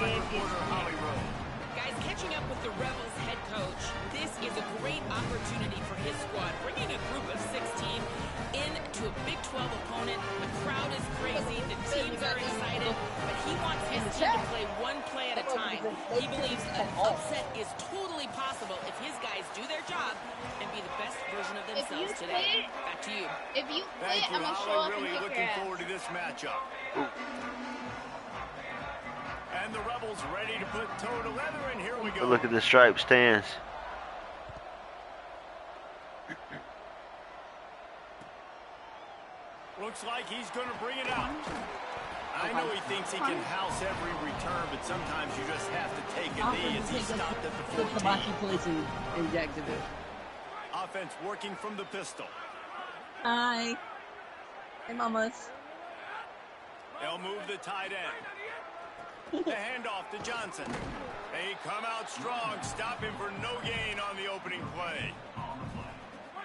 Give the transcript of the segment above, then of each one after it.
game is Guys, catching up with the Rebels head coach, this is a great opportunity for his squad. Bringing a group of 16 into a Big 12 opponent. The crowd is crazy. The teams are excited. But he wants his team to play one play at a time. He believes an upset is totally possible if his guys do their job and be the best version of themselves today. Back to you. If you quit, I'm going to show up and really kick looking your ass. forward to this matchup. And the Rebels ready to put toe to leather, and here we go. Look at the stripe stance. Looks like he's going to bring it out. I know he thinks he can house every return, but sometimes you just have to take a knee as he stopped at the 14. Place in Jacksonville. Offense working from the pistol. Hi. Hey, mamas. They'll move the tight end. The handoff to Johnson. They come out strong, stopping for no gain on the opening play.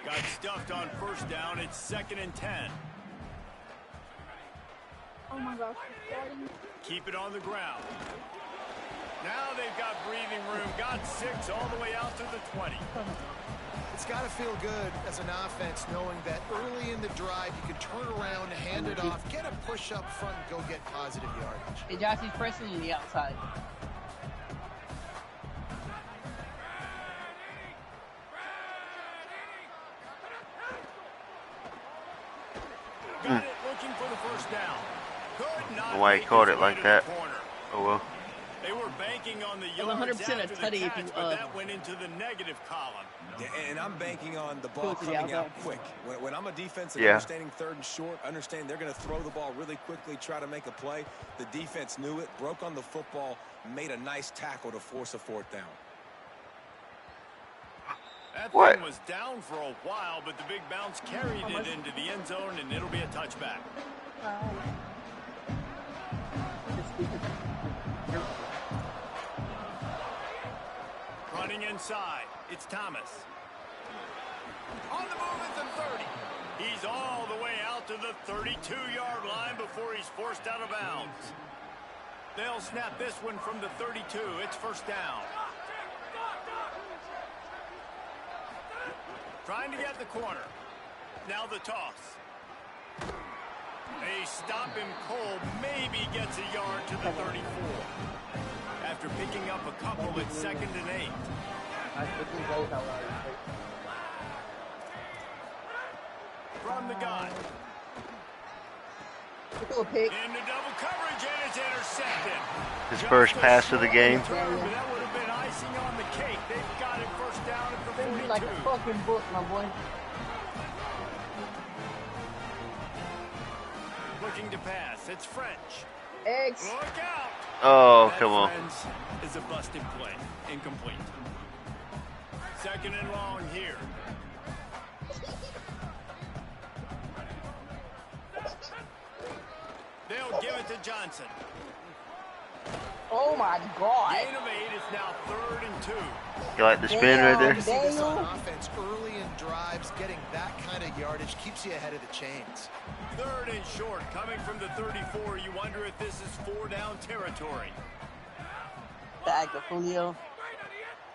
Got stuffed on first down. It's 2nd and 10. Oh my gosh. Keep it on the ground. Now they've got breathing room. Got 6 all the way out to the 20. It's got to feel good as an offense knowing that early in the drive you can turn around, hand it off, get a push up front, and go get positive yardage. Hey, Josh, he's pressing on the outside. Got it, looking for the first down. Could not Why he make caught his it way like to that? the corner. Oh well. They were banking on the Well, yards 100% after a tutty the if catch, you, but that went into the negative column. Yeah, and I'm banking on the ball Go to the coming out outside. quick. When I'm a defensive Yeah. understanding 3rd and short, understand they're going to throw the ball really quickly, try to make a play. The defense knew it, broke on the football, made a nice tackle to force a 4th down. That What? thing was down for a while, but the big bounce carried it into the end zone, and it'll be a touchback. Running inside, it's Thomas. On the move at the 30. He's all the way out to the 32-yard line before he's forced out of bounds. They'll snap this one from the 32. It's first down. Trying to get the corner. Now the toss. They stop him cold. Maybe gets a yard to the 34. After picking up a couple, it's 2nd and 8. From the gun. Into double coverage, and it's intercepted. His first pass of the game. That would have been icing on the cake. They've got it first down at the 42. Like a fucking book, my boy. Looking to pass. It's French. Eggs. Look out. Oh, That, come on. friends, is a busted play. Incomplete. 2nd and long here. They'll give it to Johnson. Oh my God. Gain of 8 is now 3rd and 2. You like the spin right there? You see this on offense early in drives, getting that kind of yardage keeps you ahead of the chains. 3rd and short, coming from the 34. You wonder if this is 4-down territory. Back to Julio.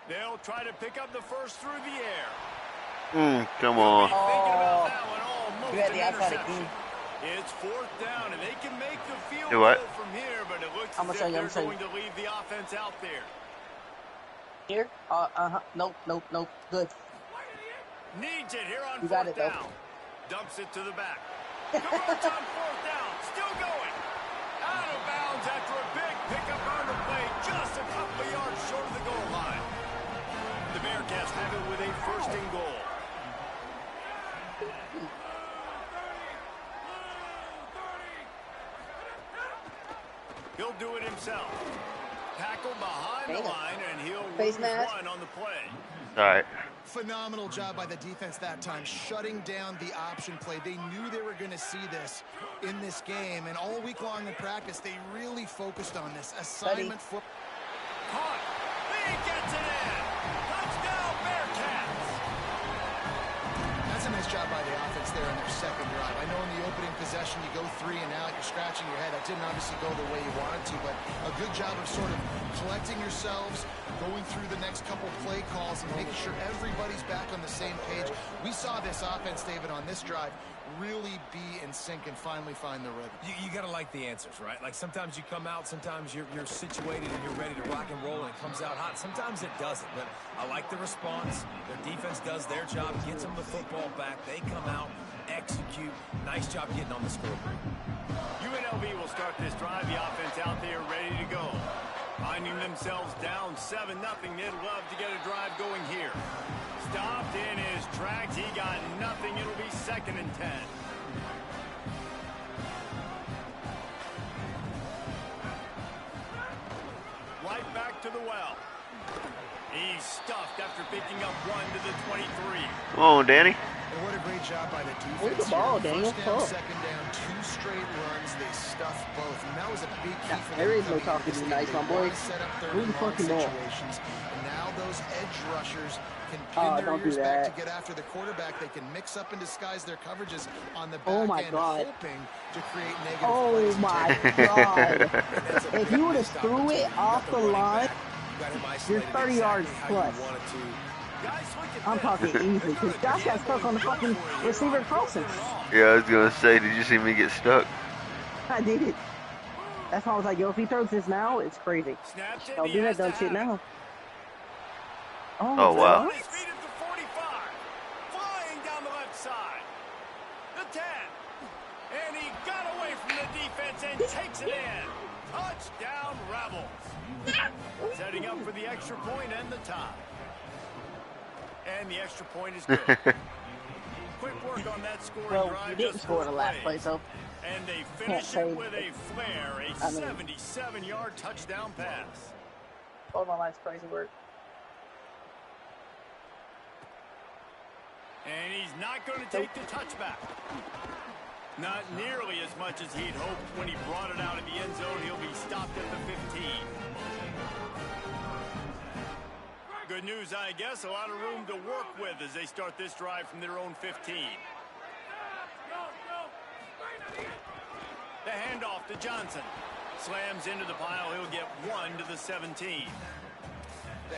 They'll try to pick up the first through the air. Come on. Thinking about that one, almost You had an the outside interception. again. It's 4th down, and they can make the field Do goal what? from here, but it looks I'm as gonna if show you, they're I'm gonna going to leave the offense out there. Here? Nope. Good. Needs it here on You got 4th it, though. down. Dumps it to the back. Goes on 4th down. Still going. Out of bounds after a big pickup on the play, just a couple of yards short of the goal line. The Bearcats have it with a 1st and goal. He'll do it himself. Tackle behind the line, and he'll Face lose mask. one on the play. All right. Phenomenal job by the defense that time, shutting down the option play. They knew they were going to see this in this game, and all week long in practice, they really focused on this assignment for. Caught. Lee gets it in. Touchdown, Bearcats. That's a nice job by the offense there in their second drive. I know in the opening possession you go 3 and out, you're scratching your head. That didn't obviously go the way you wanted to, but a good job of sort of collecting yourselves, going through the next couple play calls and making sure everybody's back on the same page. We saw this offense, David, on this drive really be in sync and finally find the rhythm. You got to like the answers, right? Like sometimes you come out, sometimes you're situated and you're ready to rock and roll and it comes out hot. Sometimes it doesn't, but I like the response. Their defense does their job, gets them the football back. They come out, execute. Nice job getting on the scoreboard. UNLV will start this drive. The offense out there ready to go. Finding themselves down 7-0. They'd love to get a drive going here. Stopped in his tracks. He got nothing. It'll be 2nd and 10. Right back to the well. He's stuffed after picking up 1 to the 23. Come on, Danny. And what a great job by the defense. Hold the ball, here. Daniel. First down, second down, 2 straight runs. They stuffed both. And that was a big key for them. There is no coming talking into to this nice, game. my boy. They set up their Move the long fucking ball. situations. And now those edge rushers can pin their don't do ears back that. to get after the quarterback. They can mix up and disguise their coverages on the back Oh my end, God. hoping to create negative Oh plays. my God. If you would have threw it off the line, you're 30 yards plus. I'm talking easy, because Josh got stuck on the fucking receiver crossing. Yeah, I was gonna say, did you see me get stuck? I did. That's why I was like, yo, if he throws this now, it's crazy. Snapped it. Don't He do that has to dumb shit have it. now. Oh, wow. On his feet at the 45. Flying down the left side. The 10. And he got away from the defense and takes it in. Touchdown Rebels. Setting up for the extra point and the tie. And the extra point is good. Quick work on that scoring Well, drive. you didn't just score 4 the last play, plays. so And they finish say it with a flare, a I mean- 77-yard touchdown pass. all my life's crazy work. And he's not going to take the touchback. Not nearly as much as he'd hoped when he brought it out of the end zone. He'll be stopped at the 15. Good news, I guess. A lot of room to work with as they start this drive from their own 15. The handoff to Johnson. Slams into the pile. He'll get 1 to the 17.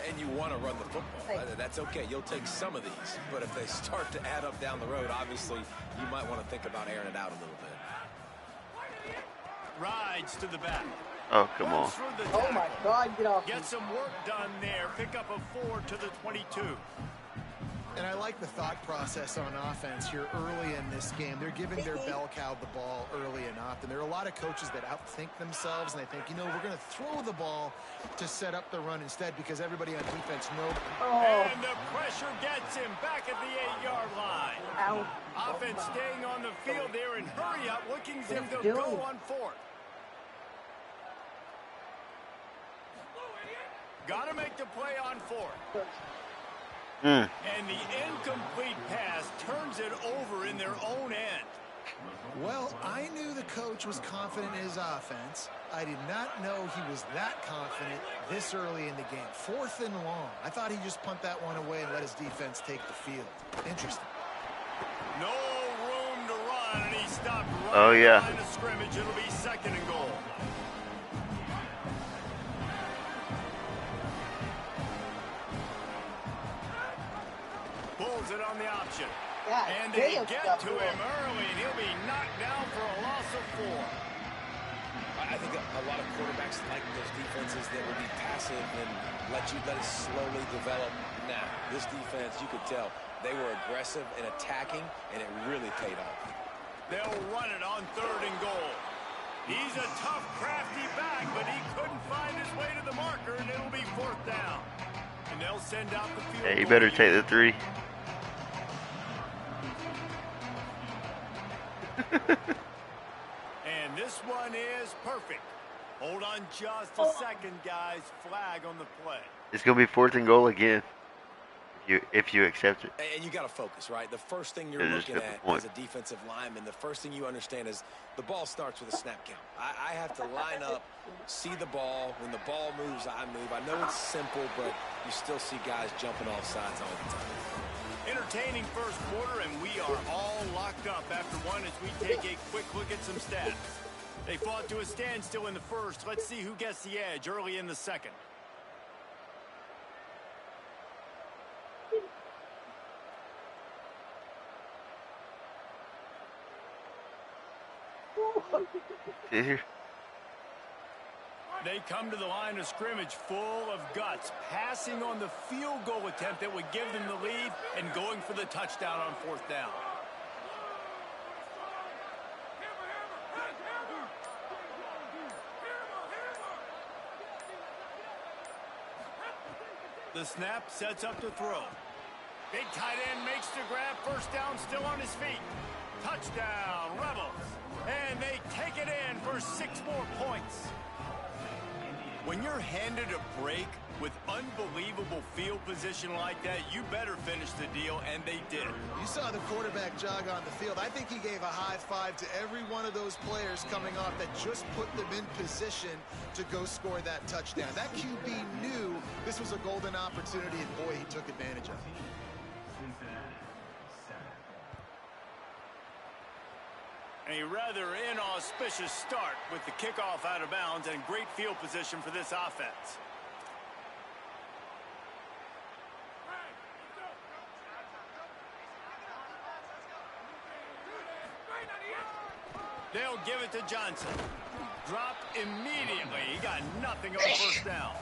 And you want to run the football. That's okay. You'll take some of these. But if they start to add up down the road, obviously, you might want to think about airing it out a little bit. Rides to the back. Oh, come on. Runs through the Oh my tackle. God, get off me. Get some work done there. Pick up a 4 to the 22. And I like the thought process on offense here early in this game. They're giving their bell cow the ball early and often. There are a lot of coaches that outthink themselves, and they think, you know, we're going to throw the ball to set up the run instead because everybody on defense knows. Oh, And the pressure gets him back at the 8-yard line. ow. Offense staying on the field there and hurry up, looking as if What are they'll you go doing? on 4th. Got to make the play on 4th. Mm. And the incomplete pass turns it over in their own end. Well, I knew the coach was confident in his offense. I did not know he was that confident this early in the game. 4th and long. I thought he'd just punt that one away and let his defense take the field. Interesting. No room to run, and he stopped right Oh, yeah. at the line of scrimmage. It'll be 2nd and goal. Pulls it on the option. God And they damn, get stop to doing him early, and he'll be knocked down for a loss of 4. I think a lot of quarterbacks like those defenses that will be passive and let it slowly develop. Nah, this defense, you could tell, they were aggressive and attacking, and it really paid off. They'll run it on 3rd and goal. He's a tough, crafty back, but he couldn't find his way to the marker, and it'll be 4th down. And they'll send out the field. Yeah, you goal better unit. take the 3. And this one is perfect. Hold on just a second, guys. Flag on the play. It's gonna be 4th and goal again. If you accept it. And you got to focus, right? The first thing you're Yeah, just looking get the at point. as a defensive lineman, the first thing you understand is the ball starts with a snap count. I have to line up, see the ball. When the ball moves, I move. I know it's simple, but you still see guys jumping off sides all the time. Entertaining first quarter, and we are all locked picked up after one as we take a quick look at some stats. They fought to a standstill in the first. Let's see who gets the edge early in the second. They come to the line of scrimmage full of guts, passing on the field goal attempt that would give them the lead and going for the touchdown on fourth down. The snap sets up the throw. Big tight end makes the grab. First down, still on his feet. Touchdown, Rebels. And they take it in for 6 more points. When you're handed a break with unbelievable field position like that, you better finish the deal, and they did. You saw the quarterback jog on the field. I think he gave a high five to every one of those players coming off that just put them in position to go score that touchdown. That QB knew this was a golden opportunity, and boy, he took advantage of it. A rather inauspicious start with the kickoff out of bounds and great field position for this offense. They'll give it to Johnson. Dropped immediately. He got nothing on first down.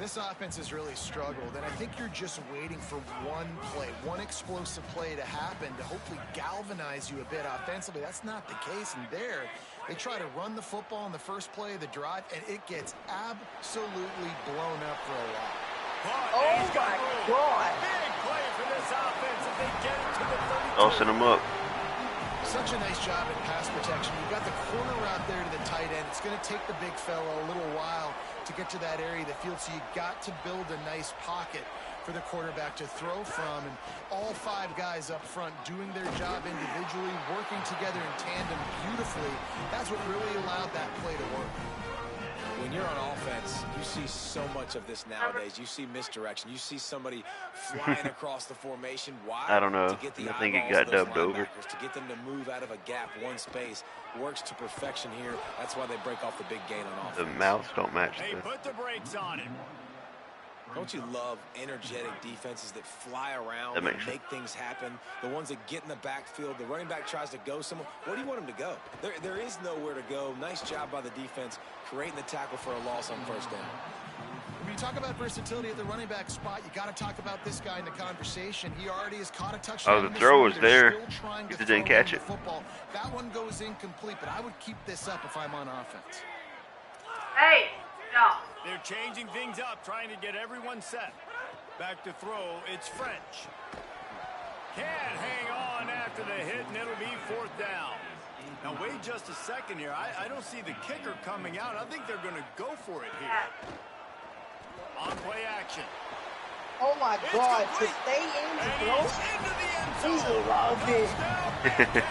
This offense has really struggled, and I think you're just waiting for one play, one explosive play to happen to hopefully galvanize you a bit offensively. That's not the case, and there they try to run the football in the first play of the drive, and it gets absolutely blown up for a while. Oh, my God. Big play for this offense if they get it to the 32. Tossing them up. Such a nice job in pass protection. You've got the corner out there to the tight end. It's going to take the big fella a little while to get to that area of the field, so you got to build a nice pocket for the quarterback to throw from. And all 5 guys up front doing their job individually, working together in tandem beautifully. That's what really allowed that play to work. When you're on offense, you see so much of this nowadays. You see misdirection. You see somebody flying across the formation. Why? I don't know. To get the I think it eyeballs got of those dubbed over. linebackers, to get them to move out of a gap, one space. Works to perfection here. That's why they break off the big gain on The offense. mouths don't match They the... put the brakes on him. Don't you love energetic defenses that fly around That and makes make things happen? The ones that get in the backfield, the running back tries to go somewhere. Where do you want him to go? There is nowhere to go. Nice job by the defense creating the tackle for a loss on first down. When you talk about versatility at the running back spot, you got to talk about this guy in the conversation. He already has caught a touchdown. Oh, the throw was there. He just didn't catch it. Football. That one goes incomplete, but I would keep this up if I'm on offense. Hey, no. They're changing things up, trying to get everyone set. Back to throw, it's French. Can't hang on after the hit, and it'll be fourth down. Now, wait just a second here. I don't see the kicker coming out. I think they're going to go for it here. On play action. Oh, my It's God. To complete. stay in And the he's throw? into the end He zone. loved it. Touchdown,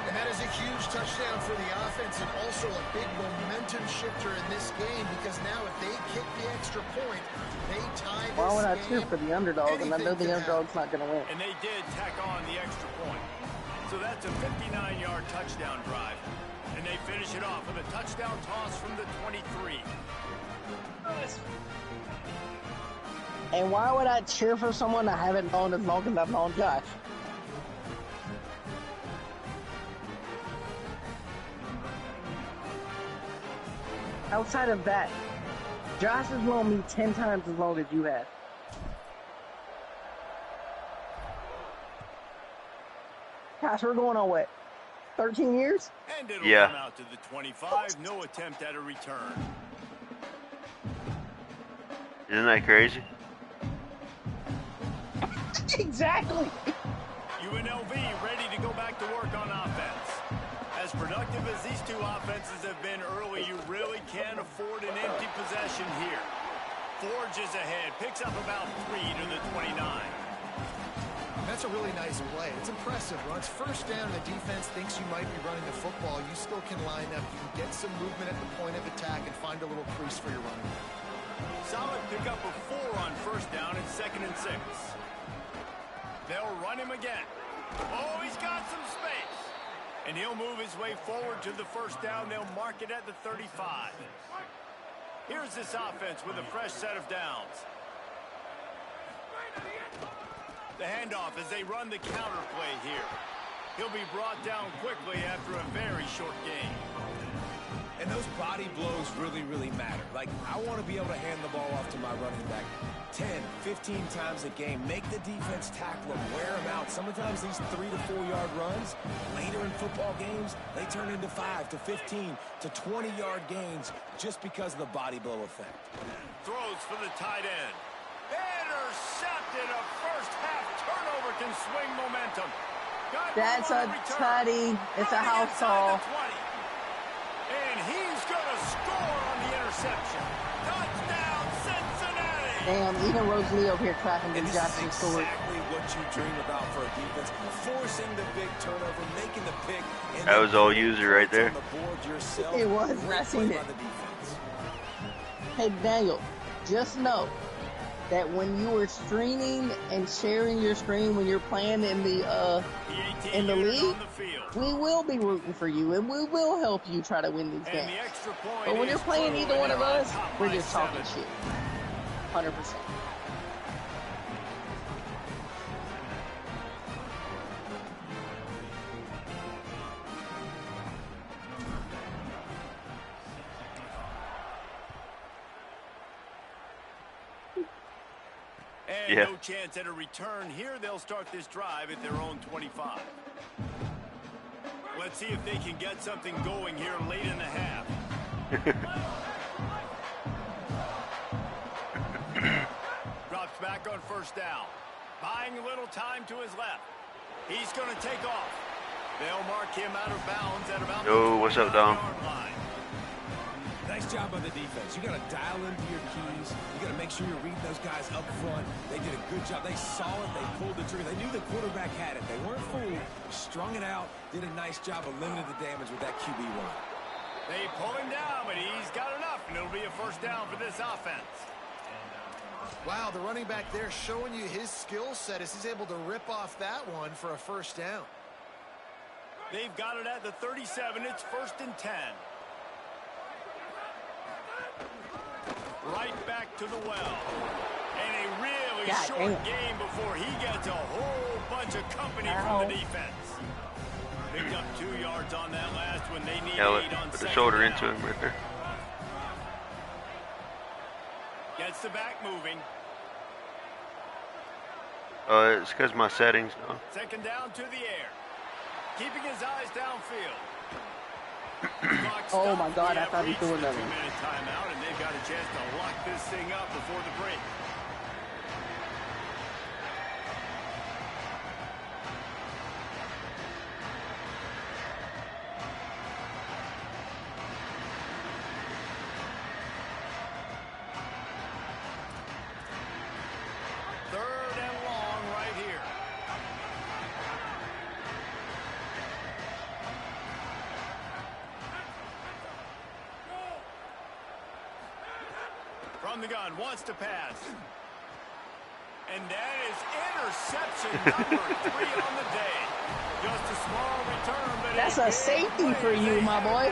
And that is a huge touchdown for the offense and also a big momentum shifter in this game, because now if they kick the extra point, they tie this Why would I game. cheer for the underdog? And I know the underdog's not going to win. And they did tack on the extra point. So that's a 59-yard touchdown drive. And they finish it off with a touchdown toss from the 23. And why would I cheer for someone I haven't known as long as I've known Josh? Outside of that, Josh has known me 10 times as long as you have. Gosh, we're going on what? 13 years? And it'll Yeah. come out to the 25. No attempt at a return. Isn't that crazy? Exactly. UNLV ready to go back to work on offense. As productive as these two offenses have been early, you really can't afford an empty possession here. Forges ahead, picks up about 3 to the 29. That's a really nice play. It's impressive. When it's first down and the defense thinks you might be running the football, you still can line up. You can get some movement at the point of attack and find a little crease for your running. Solid pickup of 4 on first down and 2nd and 6. They'll run him again. Oh, he's got some space. And he'll move his way forward to the first down. They'll mark it at the 35. Here's this offense with a fresh set of downs. The handoff as they run the counter play here. He'll be brought down quickly after a very short game. And those body blows really, really matter. Like, I want to be able to hand the ball off to my running back 10, 15 times a game. Make the defense tackle them, wear them out. Sometimes these 3 to 4 yard runs, later in football games, they turn into 5 to 15 to 20 yard gains just because of the body blow effect. Throws for the tight end. Intercepted. A first half turnover can swing momentum. That's a tutty. It's a house call. And he's going to score on the interception. Touchdown, Cincinnati. Damn, even Rosalie over here clapping the Jackson scored. Exactly what you dream about for a defense. Forcing the big turnover, making the pick. And that was all user right there. It was. I seen it. Hey, Daniel, just know that when you are streaming and sharing your screen when you're playing in the league, we will be rooting for you and we will help you try to win these games. But when you're playing either one of us, we're just talking shit. 100%. And no chance at a return here. They'll start this drive at their own 25. Let's see if they can get something going here late in the half. Drops back on first down. Buying a little time to his left. He's going to take off. They'll mark him out of bounds at about Yo, what's up, Dom? Nice job on the defense. You got to dial into your keys. You got to make sure you're reading those guys up front. They did a good job. They saw it. They pulled the trigger. They knew the quarterback had it. They weren't fooled. Strung it out. Did a nice job of limiting the damage with that QB run. They pull him down, but he's got enough, and it'll be a first down for this offense. Wow, the running back there showing you his skill set as he's able to rip off that one for a first down. They've got it at the 37. It's 1st and 10. Right back to the well. And a really short game before he gets a whole bunch of company from the defense. Picked up 2 yards on that last one. They need 8 on put the shoulder down. into him right there. Gets the back moving. It's because my settings, no. 2nd down to the air. Keeping his eyes downfield. Oh my God, I thought he threw another. 2-minute timeout, and they've got a chance to lock this thing up before the break. Third and long right here. From the gun, wants to pass. And that is interception number 3 on the day. Just a small return, but that's a safety for you, my boy.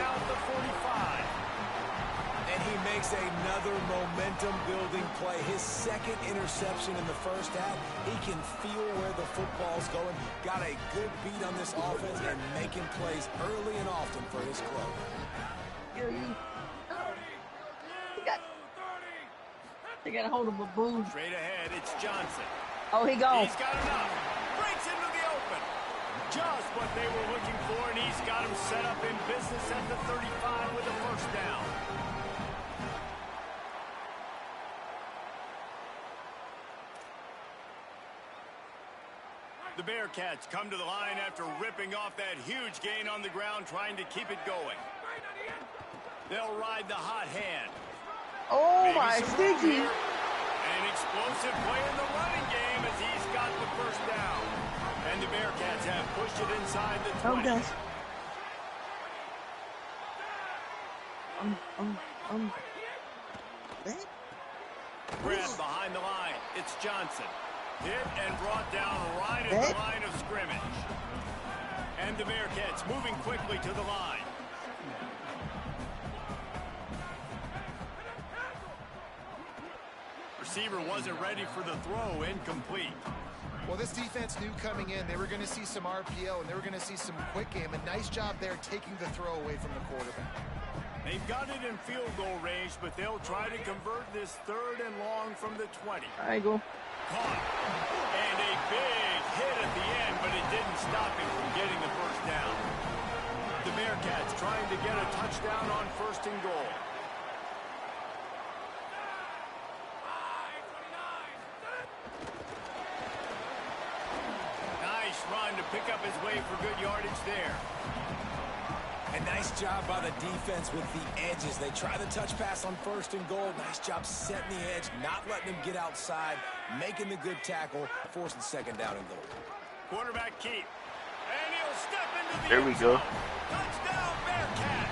And he makes another momentum-building play. His 2nd interception in the first half. He can feel where the football's going. Got a good beat on this offense and making plays early and often for his club. They got a hold of a boom. Straight ahead, it's Johnson. Oh, he gone. He's got enough. Breaks into the open. Just what they were looking for, and he's got him set up in business at the 35 with a first down. The Bearcats come to the line after ripping off that huge gain on the ground, trying to keep it going. They'll ride the hot hand. Oh, maybe my sticky. An explosive play in the running game as he's got the first down. And the Bearcats have pushed it inside the 20. Okay. Grabbed behind the line. It's Johnson. Hit and brought down right at the line of scrimmage. And the Bearcats moving quickly to the line. Receiver wasn't ready for the throw, incomplete. Well, this defense knew coming in they were going to see some RPO and they were going to see some quick game. A nice job there taking the throw away from the quarterback. They've got it in field goal range, but they'll try to convert this 3rd and long from the 20. Eagle. Caught. And a big hit at the end, but it didn't stop him from getting the first down. The Bearcats trying to get a touchdown on 1st and goal. Nice run to pick up his way for good yardage there. A nice job by the defense with the edges. They try the touch pass on 1st and goal. Nice job setting the edge, not letting him get outside, making the good tackle, forcing 2nd down and goal. Quarterback keep. And he'll step into the There we go. Touchdown, Bearcats.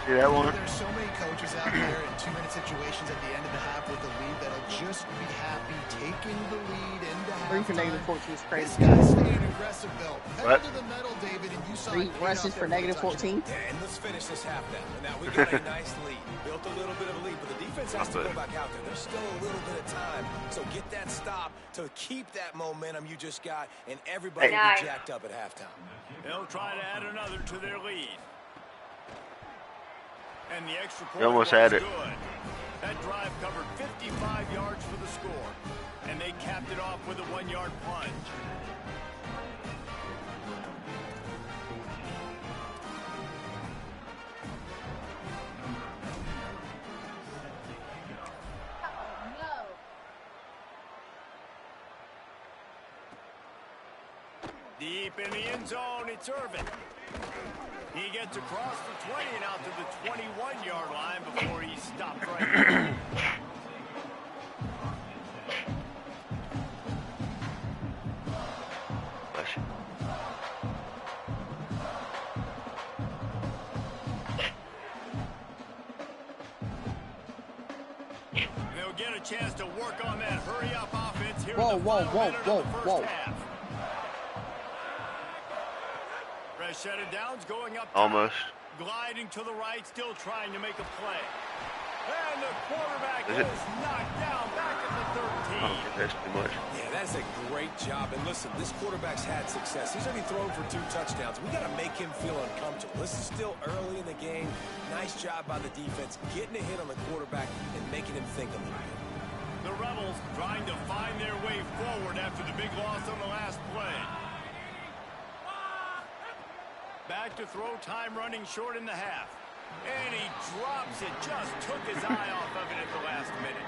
See that one? There's so many coaches out there in 2-minute situations at the end of the half with the lead that'll just be happy taking the lead into halftime. 3 for negative 14 is crazy. This guy's staying aggressive, though. What? Pedal to the metal, David, and you saw 3 rushes for negative 14. Yeah, and let's finish this half then. Now we got a nice lead. Built a little bit of a lead, but the defense has to go back out there. There's still a little bit of time. So get that stop to keep that momentum you just got, and everybody will be jacked up at halftime. They'll try to add another to their lead. And the extra point You almost was had it. good. That drive covered 55 yards for the score. And they capped it off with a 1-yard plunge. Deep in the end zone, it's Irvin. He gets across the 20 and out to the 21-yard line before he stopped right there. They'll get a chance to work on that hurry-up offense here in the final minute of the first half. Fresh set of downs going up top. Almost. Gliding to the right, still trying to make a play. And the quarterback Is it? is knocked down back at the 13. I don't think that's too much. Yeah, that's a great job. And listen, this quarterback's had success. He's already thrown for 2 touchdowns. We got to make him feel uncomfortable. This is still early in the game. Nice job by the defense, getting a hit on the quarterback and making him think a little bit. The Rebels trying to find their way forward after the big loss on the last play. Back to throw time, running short in the half. And he drops it. Just took his eye off of it at the last minute.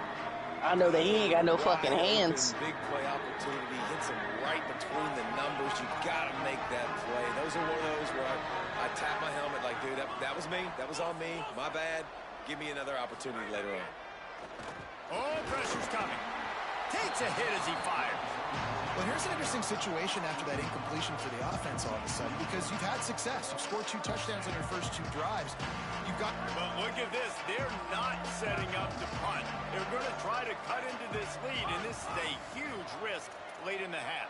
I know that he ain't got no fucking hands. Big play opportunity. Hits him right between the numbers. You got to make that play. Those are one of those where I tap my helmet like, dude, that was me. That was on me. My bad. Give me another opportunity later on. Oh, pressure's coming. Takes a hit as he fires. Well, here's an interesting situation after that incompletion for the offense all of a sudden, because you've had success. You've scored 2 touchdowns on your first 2 drives. You've got... But look at this. They're not setting up to punt. They're going to try to cut into this lead, and this is a huge risk late in the half.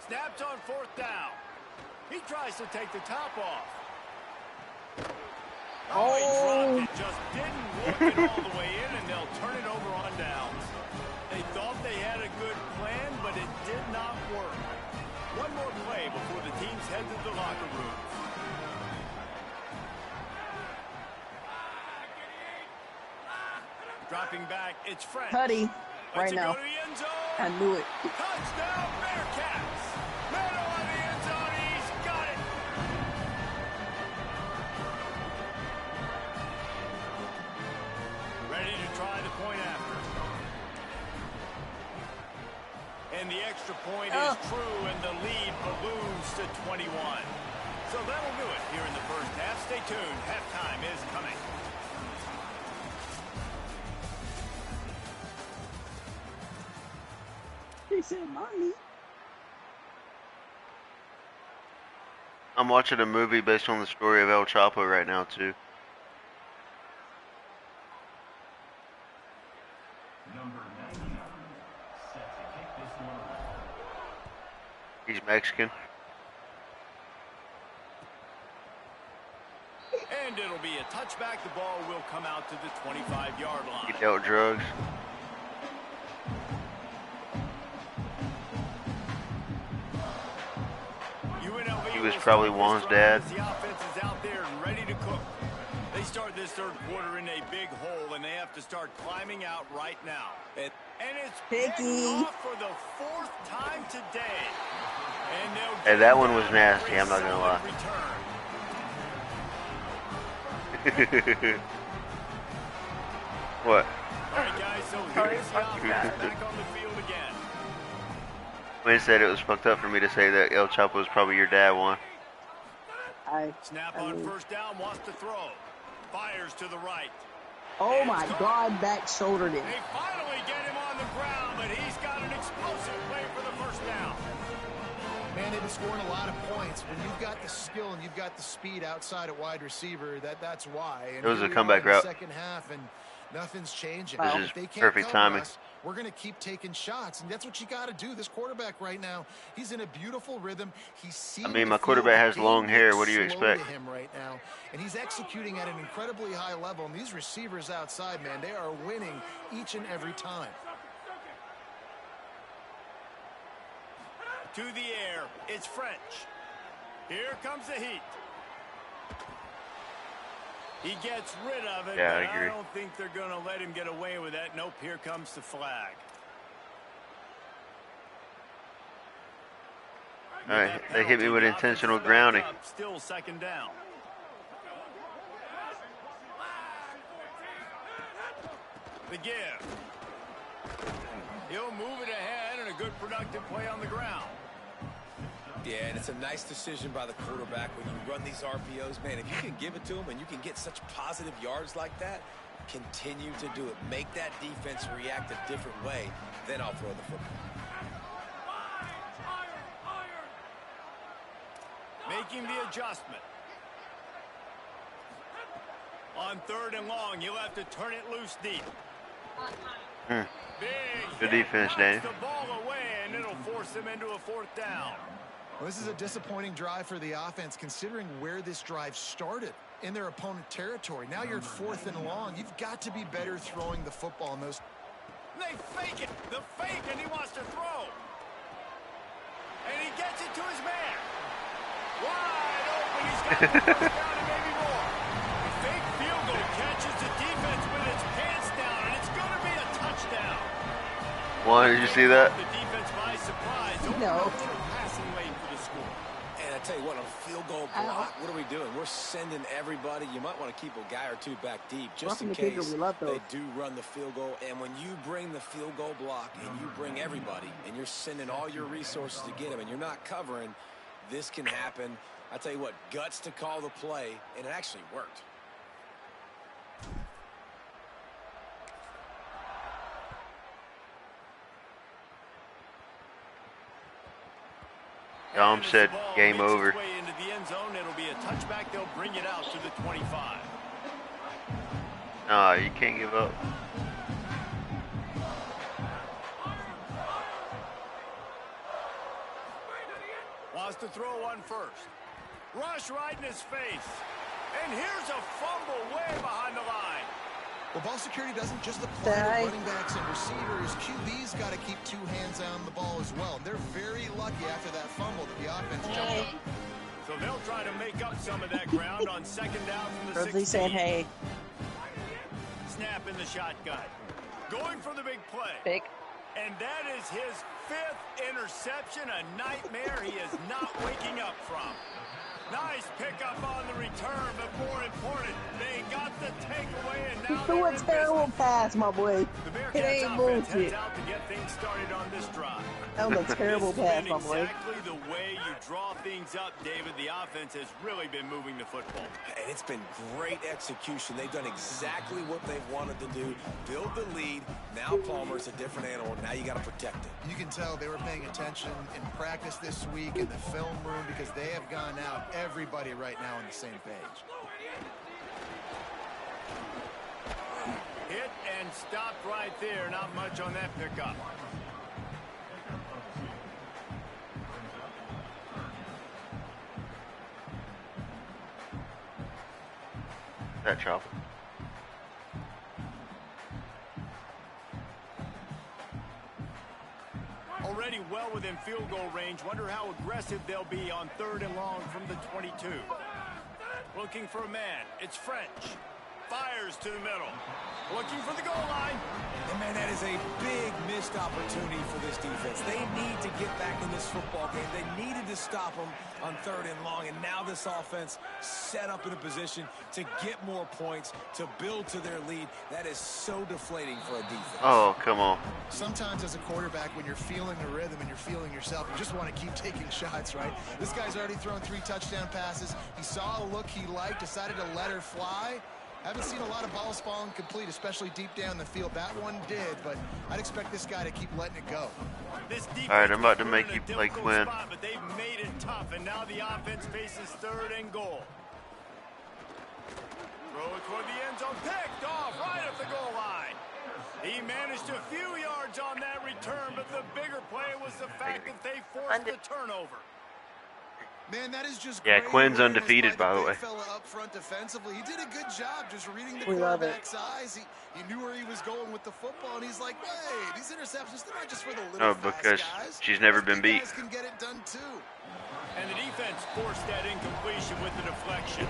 Snaps on 4th down. He tries to take the top off. Oh, he dropped it. Just didn't work it all the way in, and they'll turn it over on downs. They thought they had a good plan, but it did not work. One more play before the teams head to the locker room. Dropping back, it's French. Cuddy, right now. Go to the end zone. I knew it. Touchdown, Bearcats. Middle of the end zone. He's got it. Ready to try the point after. And the extra point is true, and the lead balloons to 21. So that'll do it here in the first half. Stay tuned. Halftime is coming. He said, "Mommy." I'm watching a movie based on the story of El Chapo right now, too. He's Mexican. And it'll be a touchback. The ball will come out to the 25-yard line. He dealt drugs. He was probably Juan's dad. The offense is out there and ready to cook. They start this third quarter in a big hole, and they have to start climbing out right now. And it's Picky. off for the 4th time today. And Hey, that one was nasty. I'm not gonna lie. What? All right, guys. So here's the offense back on the field again. Wayne said it was fucked up for me to say that El Chapo was probably your dad, Juan. Snap on first down, wants to throw. Fires to the right. Oh my God, back shouldered him. They finally get him on the ground, but he's got an explosive play for the first down. Man, they've been scoring a lot of points. When you've got the skill and you've got the speed outside at wide receiver, that's why. And it was a here we comeback are in the route. second half, and nothing's changing. This If is they can't perfect cover timing. us, we're going to keep taking shots, and that's what you got to do. This quarterback right now, he's in a beautiful rhythm. I mean, my quarterback has long hair. What do you expect? Him right now, and he's executing at an incredibly high level. And these receivers outside, man, they are winning each and every time. To the air, it's French. Here comes the heat. He gets rid of it, Yeah, but I agree. I don't think they're going to let him get away with that. Nope, here comes the flag. All right, they hit me with intentional grounding. Still second down. The give. He'll move it ahead, and a good productive play on the ground. Yeah, and it's a nice decision by the quarterback when you run these RPOs. Man, if you can give it to him and you can get such positive yards like that, continue to do it. Make that defense react a different way, then I'll throw the football. Making the adjustment. On 3rd and long, you'll have to turn it loose deep. Good defense, Danny. The ball away, and it'll force them into a 4th down. Well, this is a disappointing drive for the offense, considering where this drive started in their opponent territory. Now you're at 4th and long. You've got to be better throwing the football in those. They fake it. The fake, and he wants to throw. And he gets it to his man. Wide open. He's got the first down and maybe more. The fake field goal catches the defense with its pants down, and it's going to be a touchdown. Juan, did you see that? The defense by surprise. No. Passing lane for the score. And I tell you what, on a field goal block, what are we doing? We're sending everybody. You might want to keep a guy or two back deep just in case they do run the field goal. And when you bring the field goal block and you bring everybody and you're sending all your resources to get them and you're not covering, this can happen. I tell you what, guts to call the play, and it actually worked. Dom said game over. Into the end zone. It'll be a touchback. They'll bring it out to the 25. Nah, you can't give up. Wants to throw one first. Rush right in his face. And here's a fumble way behind the line. Well, ball security doesn't just apply to running backs and receivers. QB's got to keep 2 hands on the ball as well. They're very lucky after that fumble that the offense jumped up. So they'll try to make up some of that ground on 2nd down from the 16. said, hey. Snap in the shotgun. Going for the big play. Big. And that is his 5th interception, a nightmare he is not waking up from. Nice pickup on the return, but more important, they got the takeaway, and now He threw a terrible pass, my boy. It ain't bullshit. Out to get things started on this drive. That was a terrible pass, my boy. Exactly the way you draw things up, David. The offense has really been moving the football. And it's been great execution. They've done exactly what they've wanted to do. Build the lead. Now Palmer's a different animal. Now you got to protect it. You can tell they were paying attention in practice this week in the film room because they have gone out, everybody right now on the same page. Hit and stopped right there. Not much on that pickup. That chopper. Already well within field goal range. Wonder how aggressive they'll be on 3rd and long from the 22. Looking for a man. It's French. Fires to the middle. Looking for the goal line. And man, that is a big missed opportunity for this defense. They need to get back in this football game. They needed to stop them on 3rd and long, and now this offense set up in a position to get more points, to build to their lead. That is so deflating for a defense. Oh, come on. Sometimes as a quarterback, when you're feeling the rhythm and you're feeling yourself, you just want to keep taking shots, right? This guy's already thrown 3 touchdown passes. He saw a look he liked, decided to let her fly. Haven't seen a lot of balls falling complete, especially deep down the field. That one did, but I'd expect this guy to keep letting it go. All right, I'm about to make you play Quinn. Spot, but they've made it tough, and now the offense faces 3rd and goal. Throw it toward the end zone, picked off right at the goal line. He managed a few yards on that return, but the bigger play was the fact that they forced the turnover. Man, that is just Yeah, great Quinn's awareness undefeated, by the big way. Fella up front defensively. He did a good job just reading the We love it. quarterback's eyes. He knew where he was going with the football, and he's like, "Hey, these interceptions, they're not just for the little Oh, because fast guys. she's never Those been big beat. guys can get it done too." And the defense forced that incompletion with the deflection.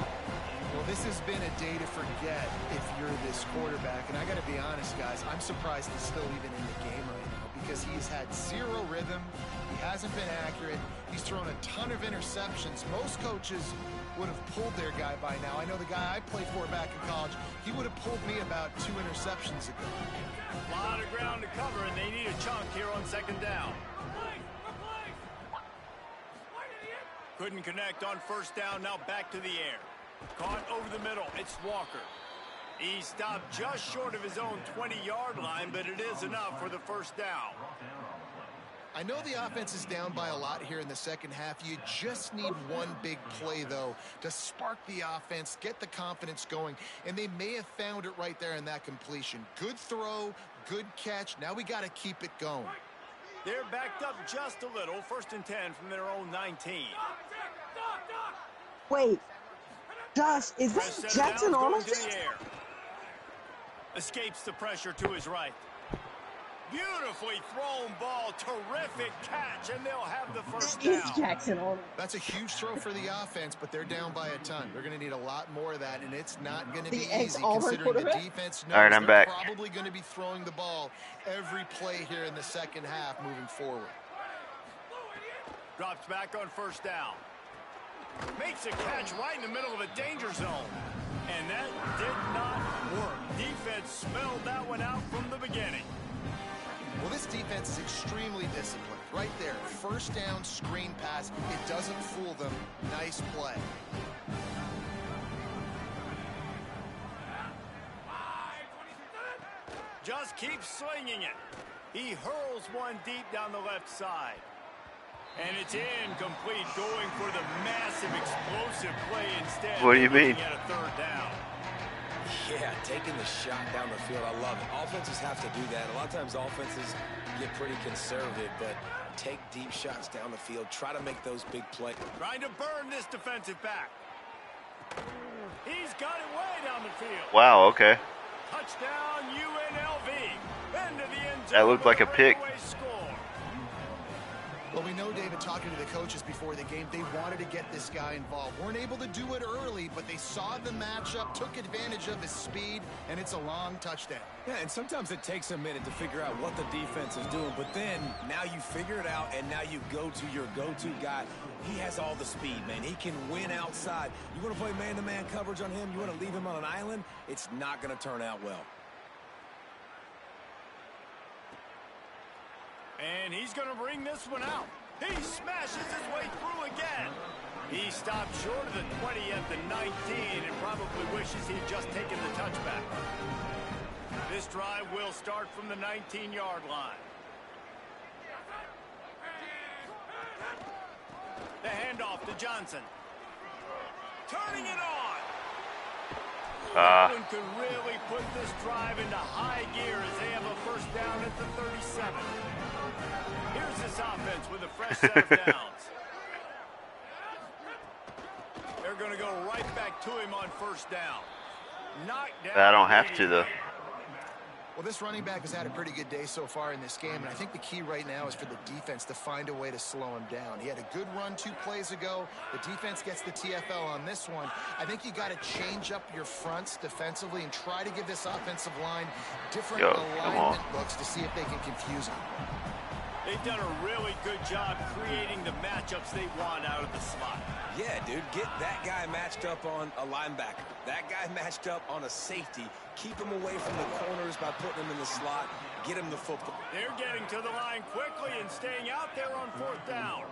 Well, this has been a day to forget if you're this quarterback. And I got to be honest, guys, I'm surprised he's still even in the game right now because he's had 0 rhythm. He hasn't been accurate. He's thrown a ton of interceptions. Most coaches would have pulled their guy by now. I know the guy I played for back in college, he would have pulled me about 2 interceptions ago. A lot of ground to cover, and they need a chunk here on 2nd down. Couldn't connect on 1st down, now back to the air. Caught over the middle, it's Walker. He stopped just short of his own 20-yard line, but it is enough for the 1st down. I know the offense is down by a lot here in the 2nd half. You just need one big play, though, to spark the offense, get the confidence going, and they may have found it right there in that completion. Good throw, good catch. Now we got to keep it going. They're backed up just a little. 1st and 10 from their own 19. Wait, Josh, is that Jackson Arnold? Escapes the pressure to his right. Beautifully thrown ball, terrific catch, and they'll have the 1st down. It's Jackson Arnold. That's a huge throw for the offense, but they're down by a ton. They're going to need a lot more of that, and it's not going to be easy considering the defense knows All right, I'm they're back. probably going to be throwing the ball every play here in the 2nd half moving forward. Drops back on 1st down. Makes a catch right in the middle of a danger zone. And that did not work. Defense smelled that one out from the beginning. Well, this defense is extremely disciplined. Right there, 1st down, screen pass. It doesn't fool them. Nice play. Just keeps swinging it. He hurls one deep down the left side. And it's incomplete, going for the massive explosive play instead. What do you mean? At a 3rd down. Yeah, taking the shot down the field, I love it. Offenses have to do that. A lot of times offenses get pretty conservative, but take deep shots down the field. Try to make those big plays. Trying to burn this defensive back. He's got it way down the field. Wow, okay. Touchdown UNLV. Into the end zone. That looked like a pick. Score. Well, we know, David, talking to the coaches before the game, they wanted to get this guy involved. Weren't able to do it early, but they saw the matchup, took advantage of his speed, and it's a long touchdown. Yeah, and sometimes it takes a minute to figure out what the defense is doing, but then now you figure it out, and now you go to your go-to guy. He has all the speed, man. He can win outside. You want to play man-to-man coverage on him? You want to leave him on an island? It's not going to turn out well. And he's going to bring this one out. He smashes his way through again. He stopped short of the 20 at the 19 and probably wishes he'd just taken the touchback. This drive will start from the 19-yard line. The handoff to Johnson. Turning it on. Cleveland could really put this drive into high gear as they have a 1st down at the 37. Here's this offense with a fresh set of downs. They're going to go right back to him on 1st down. knocked down. But I don't have to, though. Well, this running back has had a pretty good day so far in this game, and I think the key right now is for the defense to find a way to slow him down. He had a good run 2 plays ago. The defense gets the TFL on this one. I think you got to change up your fronts defensively and try to give this offensive line different alignment looks to see if they can confuse him. They've done a really good job creating the matchups they want out of the slot. Yeah, dude, get that guy matched up on a linebacker. That guy matched up on a safety. Keep him away from the corners by putting him in the slot. Get him the football. They're getting to the line quickly and staying out there on 4th down.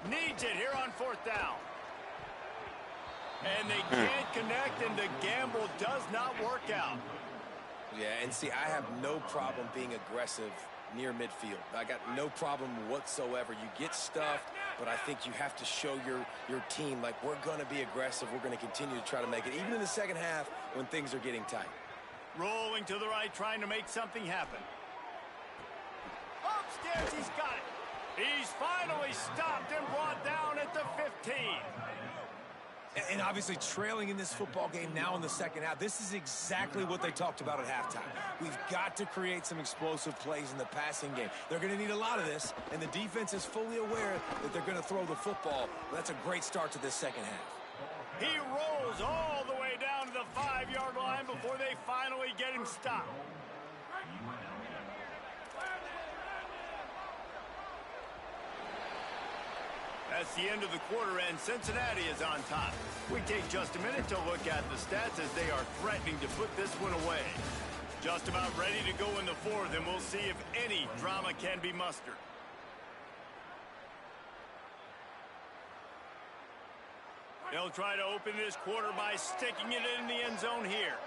Needs it here on 4th down. And they can't connect, and the gamble does not work out. Yeah, and see, I have no problem being aggressive near midfield. I got no problem whatsoever. You get stuffed, but I think you have to show your team, like, we're going to be aggressive. We're going to continue to try to make it, even in the second half when things are getting tight. Rolling to the right, trying to make something happen. Upstairs, he's got it. He's finally stopped and brought down at the 15. And obviously trailing in this football game now in the second half. This is exactly what they talked about at halftime. We've got to create some explosive plays in the passing game. They're going to need a lot of this, and the defense is fully aware that they're going to throw the football. That's a great start to this second half. He rolls all the way down to the 5-yard line before they finally get him stopped. That's the end of the quarter, and Cincinnati is on top. We take just a minute to look at the stats as they are threatening to put this one away. Just about ready to go in the 4th, and we'll see if any drama can be mustered. They'll try to open this quarter by sticking it in the end zone here.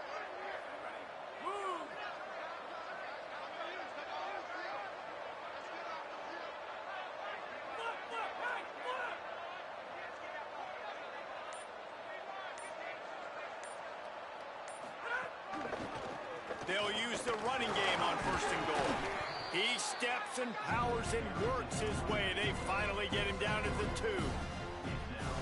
They'll use the running game on 1st and goal. He steps and powers and works his way. They finally get him down at the 2.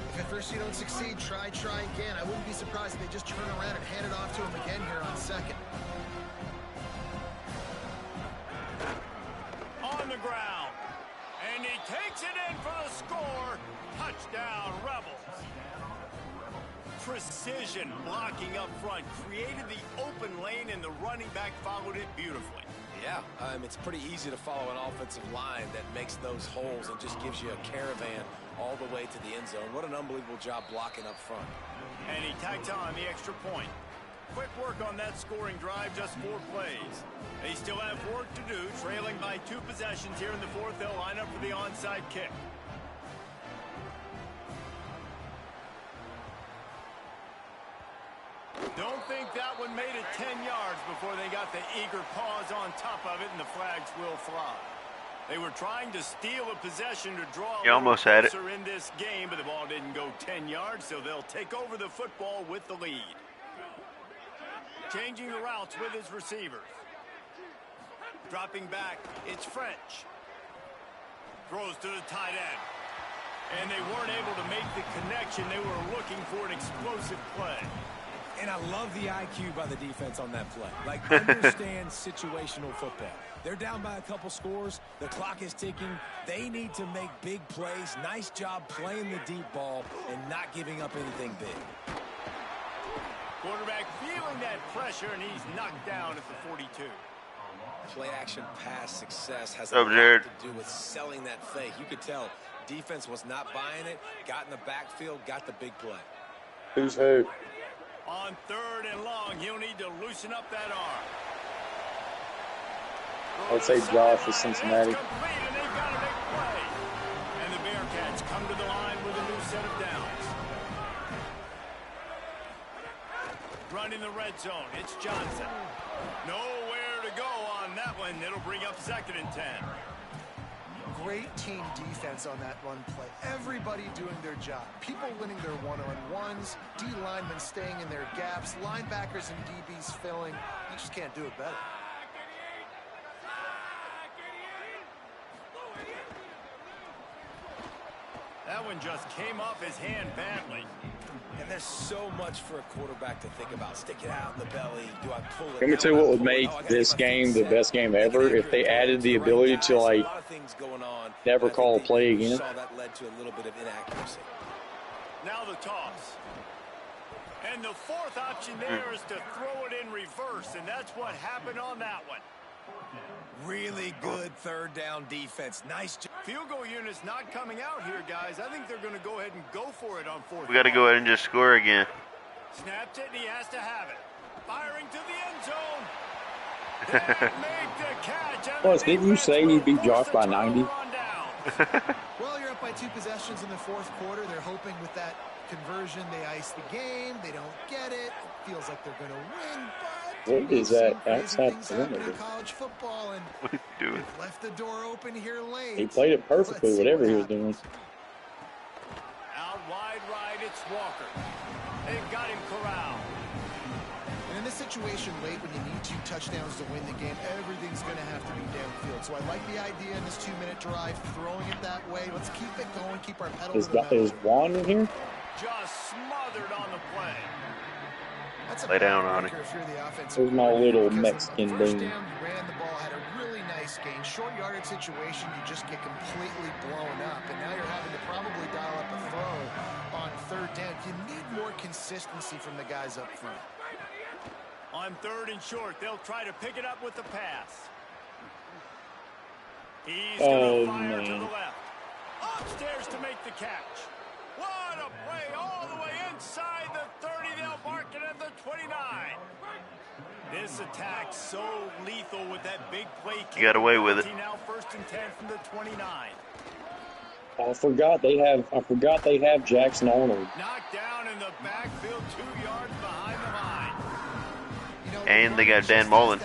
If at first you don't succeed, try again. I wouldn't be surprised if they just turn around and hand it off to him again here on 2nd. On the ground. And he takes it in for the score. Touchdown, Rebels. Precision blocking up front created the open lane, and the running back followed it beautifully. Yeah, it's pretty easy to follow an offensive line that makes those holes and just gives you a caravan all the way to the end zone. What an unbelievable job blocking up front. And he tacks on the extra point. Quick work on that scoring drive, just 4 plays. They still have work to do, trailing by 2 possessions here in the 4th. They'll line up for the onside kick. Don't think that one made it 10 yards before they got the eager paws on top of it, and the flags will fly. They were trying to steal a possession to draw You almost had it in this game, but the ball didn't go 10 yards, so they'll take over the football with the lead. Changing the routes with his receivers. Dropping back, it's French. Throws to the tight end. And they weren't able to make the connection. They were looking for an explosive play. And I love the IQ by the defense on that play. Like, understand situational football. They're down by a couple scores. The clock is ticking. They need to make big plays. Nice job playing the deep ball and not giving up anything big. Quarterback feeling that pressure, and he's knocked down at the 42. Play action pass success has a lot to do with selling that fake. You could tell defense was not buying it, got in the backfield, got the big play. Who's who? On 3rd and long, he'll need to loosen up that arm. I would say Josh is Cincinnati. And they've got a big play. And the Bearcats come to the line with a new set of downs. Running the red zone, it's Johnson. Nowhere to go on that one. It'll bring up 2nd and 10. Great team defense on that run play. Everybody doing their job. People winning their one-on-ones, D linemen staying in their gaps, linebackers and DBs filling. You just can't do it better. That one just came off his hand badly. And there's so much for a quarterback to think about. Stick it out in the belly. Do I pull it? Let me tell you what would make this game the best game ever if they added the ability to, like, never call a play again. That led to a little bit of inaccuracy. Now the toss. And the fourth option there is to throw it in reverse, and that's what happened on that one. Really good third down defense. Nice job. Field goal unit's not coming out here, guys. I think they're going to go ahead and go for it on fourth. We got to go ahead and just score again. Snaps it, and he has to have it. Firing to the end zone. Make the catch. Plus, didn't you say he beat Josh by 90? Well, you're up by 2 possessions in the fourth quarter. They're hoping with that conversion they ice the game. They don't get it. Feels like they're going to win, but what is that outside perimeter? College football, and what is he doing? Left the door open here late. He played it perfectly, whatever he was doing. Out wide right, it's Walker. They've got him corralled. And in this situation late, when you need 2 touchdowns to win the game, everything's going to have to be downfield. So I like the idea in this 2-minute drive, throwing it that way. Let's keep it going, keep our pedal to the metal. Is Juan in here? Just smothered on the play. Lay down on it. There's my little Mexican bean. bean. You ran the ball, had a really nice gain. Short yardage situation, you just get completely blown up. And now you're having to probably dial up a throw on third down. You need more consistency from the guys up front. On third and short, they'll try to pick it up with the pass. He's going to fire to the left. Upstairs to make the catch. What a play all the way inside the 30. They'll mark it at the 29. This attack so lethal with that big play. You got away with it. Now 1st and 10 from the 29. I forgot they have Jackson Arnold. Knocked down in the backfield 2 yards behind the line. You know, And they got Dan Mullen.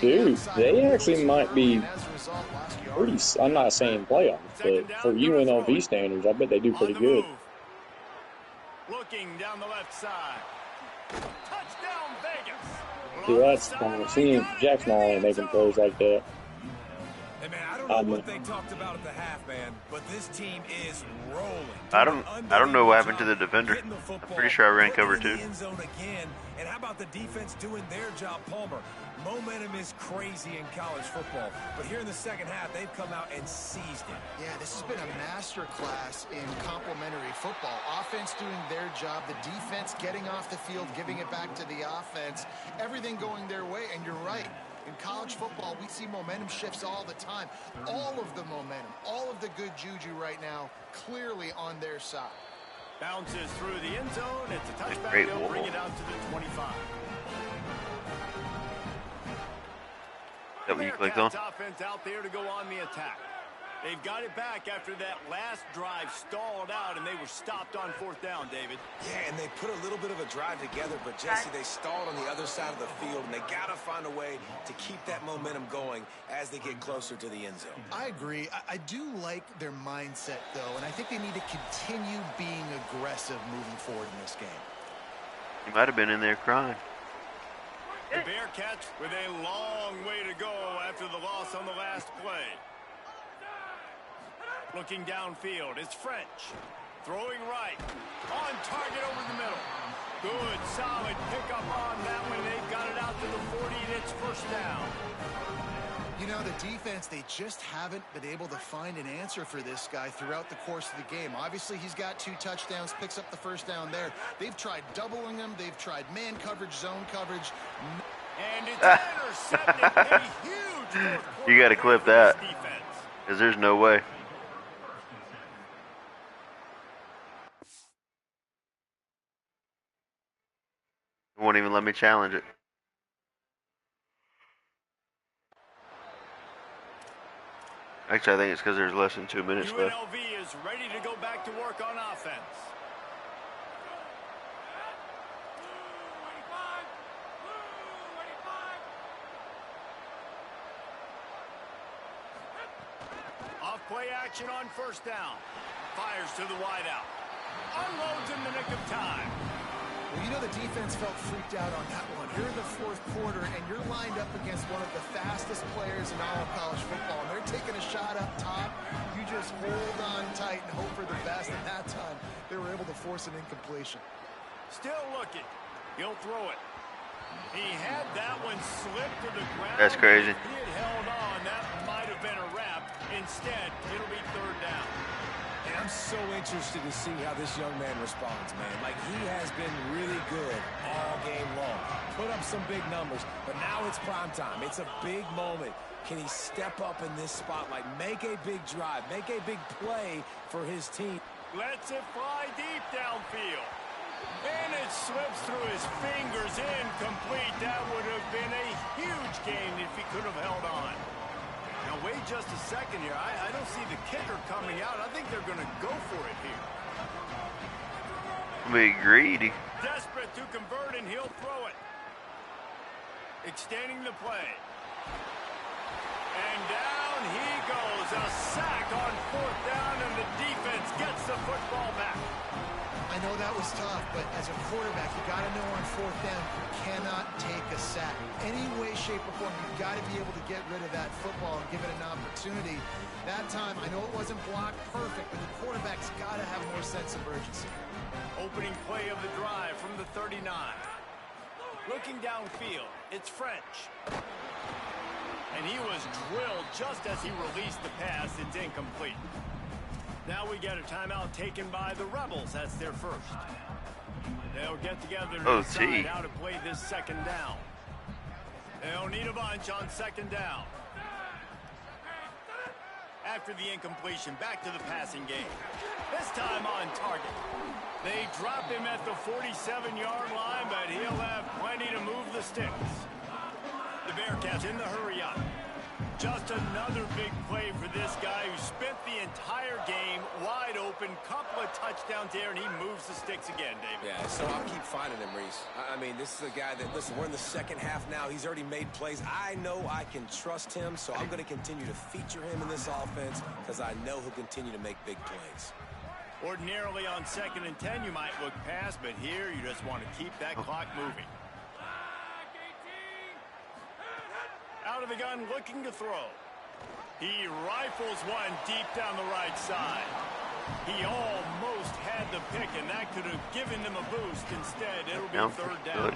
Dude, they actually might be pretty, I'm not saying playoffs, but for UNLV standards, I bet they do pretty good. Looking down the left side. Touchdown Vegas. See, that's kind of seeing Jackson Arnold making plays like that. Hey man, I don't know what they talked about at the half, man, but this team is rolling. I don't know what happened to the defender. I'm pretty sure I ran cover 2. And how about the defense doing their job, Palmer? Momentum is crazy in college football, but here in the second half, they've come out and seized it. Yeah, this has been a master class in complementary football. Offense doing their job, the defense getting off the field, giving it back to the offense, everything going their way, and you're right. In college football, we see momentum shifts all the time. All of the momentum, all of the good juju right now, clearly on their side. Bounces through the end zone. It's a touchback. Great They'll wall. bring it out to the 25. That what you clicked on? Offense out there to go on the attack. They've got it back after that last drive stalled out, and they were stopped on 4th down, David. Yeah, and they put a little bit of a drive together, but Jesse, they stalled on the other side of the field, and they got to find a way to keep that momentum going as they get closer to the end zone. I agree. I do like their mindset, though, and I think they need to continue being aggressive moving forward in this game. You might have been in there crying. The Bearcats with a long way to go after the loss on the last play. Looking downfield, it's French. Throwing right. On target over the middle. Good, solid pickup on that one. They've got it out to the 40, and it's 1st down. You know, the defense, they just haven't been able to find an answer for this guy throughout the course of the game. Obviously, he's got 2 touchdowns, picks up the 1st down there. They've tried doubling him. They've tried man coverage, zone coverage. And it's intercepted. A huge fourth quarter. You got to clip that, defense. because there's no way. It won't even let me challenge it. Actually, I think it's because there's less than 2 minutes left. UNLV is ready to go back to work on offense. Off play action on 1st down. Fires to the wideout. Unloads in the nick of time. Well, you know the defense felt freaked out on that one. You're in the fourth quarter, and you're lined up against one of the fastest players in all of college football. And they're taking a shot up top. You just hold on tight and hope for the best. And that time, they were able to force an incompletion. Still looking. He'll throw it. He had that one slip to the ground. That's crazy. If he had held on, that might have been a wrap. Instead, it'll be third down. And I'm so interested to see how this young man responds, man. Like, he has been really good all game long. Put up some big numbers, but now it's prime time. It's a big moment. Can he step up in this spotlight, make a big drive, make a big play for his team? Lets it fly deep downfield. And it slips through his fingers, incomplete. That would have been a huge gain if he could have held on. Now, wait just a second here. I don't see the kicker coming out. I think they're going to go for it here. Be greedy. Desperate to convert, and he'll throw it. Extending the play. And down he goes. A sack on fourth down, and the defense gets the football back. I know that was tough, but as a quarterback, you got to know on fourth down, you cannot take a sack. Any way, shape, or form, you've got to be able to get rid of that football and give it an opportunity. That time, I know it wasn't blocked perfect, but the quarterback's got to have more sense of urgency. Opening play of the drive from the 39. Looking downfield, it's French. And he was drilled just as he released the pass. It's incomplete. Now we get a timeout taken by the Rebels. That's their first. They'll get together to decide how to play this second down. They'll need a bunch on second down. After the incompletion, back to the passing game. This time on target. They drop him at the 47-yard line, but he'll have plenty to move the sticks. The Bearcats in the hurry up. Just another big play for this guy who spent the entire game wide open. Couple of touchdowns there, and he moves the sticks again, David. Yeah, so I'll keep finding him, Reese. I mean, this is a guy that, listen, we're in the second half now. He's already made plays. I know I can trust him, so I'm going to continue to feature him in this offense because I know he'll continue to make big plays. Ordinarily on 2nd and 10, you might look past, but here you just want to keep that clock moving. Out of the gun, looking to throw. He rifles one deep down the right side. He almost had the pick, and that could have given them a boost. Instead, it'll be third down.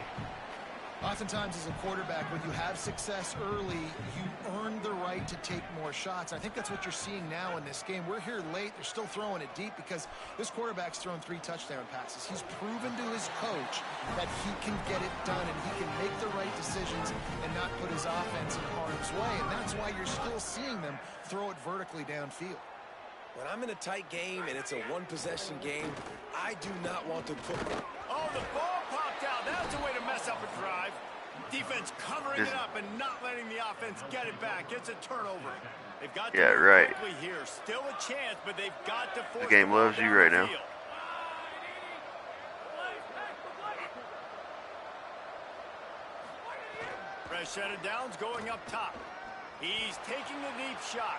Oftentimes as a quarterback, when you have success early, you earn the right to take more shots. I think that's what you're seeing now in this game. We're here late. They're still throwing it deep because this quarterback's thrown 3 touchdown passes. He's proven to his coach that he can get it done and he can make the right decisions and not put his offense in harm's way. And that's why you're still seeing them throw it vertically downfield. When I'm in a tight game and it's a one-possession game, I do not want to put... Oh, the ball popped out. That's a way to mess up a drive. Defense covering it up and not letting the offense get it back. It's a turnover. They've got to right. quickly here. Still a chance, but they've got to force the game loves you right now. Fresh set of downs going up top. He's taking a deep shot.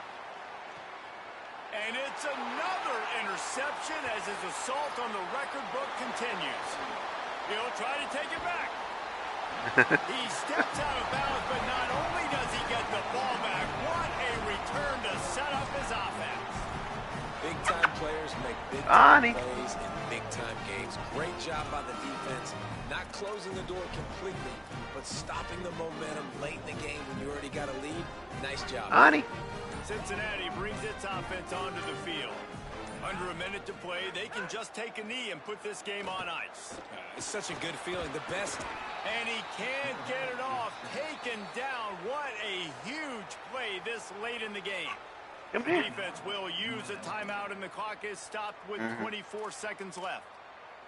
And it's another interception as his assault on the record book continues. He'll try to take it back. He steps out of bounds, but not only does he get the ball back, what a return to set up his offense. Big-time players make big-time plays in big-time games. Great job by the defense. Not closing the door completely, but stopping the momentum late in the game when you already got a lead. Nice job. Cincinnati brings its offense onto the field. Under a minute to play, they can just take a knee and put this game on ice. It's such a good feeling. The best. And he can't get it off. Taken down. What a huge play this late in the game. The defense will use a timeout, and the clock is stopped with 24 seconds left.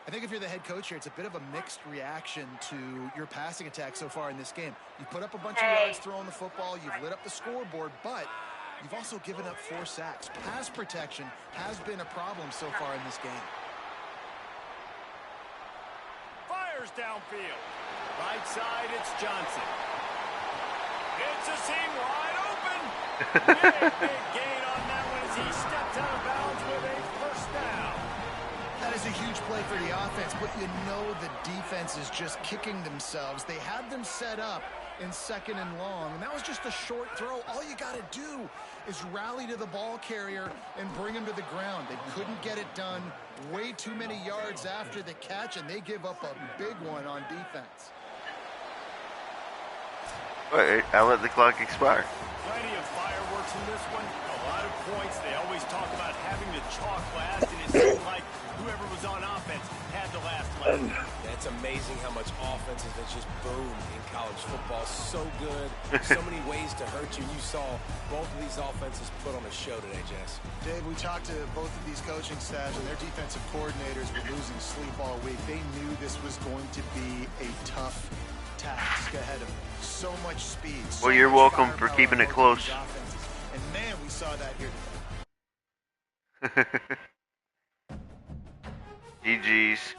I think if you're the head coach here, it's a bit of a mixed reaction to your passing attack so far in this game. You put up a bunch of yards throwing the football. You've lit up the scoreboard, but you've also given up 4 sacks. Pass protection has been a problem so far in this game. Fires downfield. Right side, it's Johnson. It's a seam wide open. Big gain on that one as he stepped out of bounds with a first down. That is a huge play for the offense, but you know the defense is just kicking themselves. They had them set up in 2nd and long, and that was just a short throw. All you got to do is rally to the ball carrier and bring him to the ground. They couldn't get it done. Way too many yards after the catch, and they give up a big one on defense. Wait, I let the clock expire. Plenty of fireworks in this one. A lot of points. They always talk about having the chalk last, and it seemed like whoever was on offense had the last laugh. It's amazing how much offenses that just boom in college football. So good. So many ways to hurt you. You saw both of these offenses put on a show today, Jess. Dave, we talked to both of these coaching staffs, and their defensive coordinators were losing sleep all week. They knew this was going to be a tough task ahead of them. So much speed. Well, you're welcome for keeping it close. And man, we saw that here today. GG's.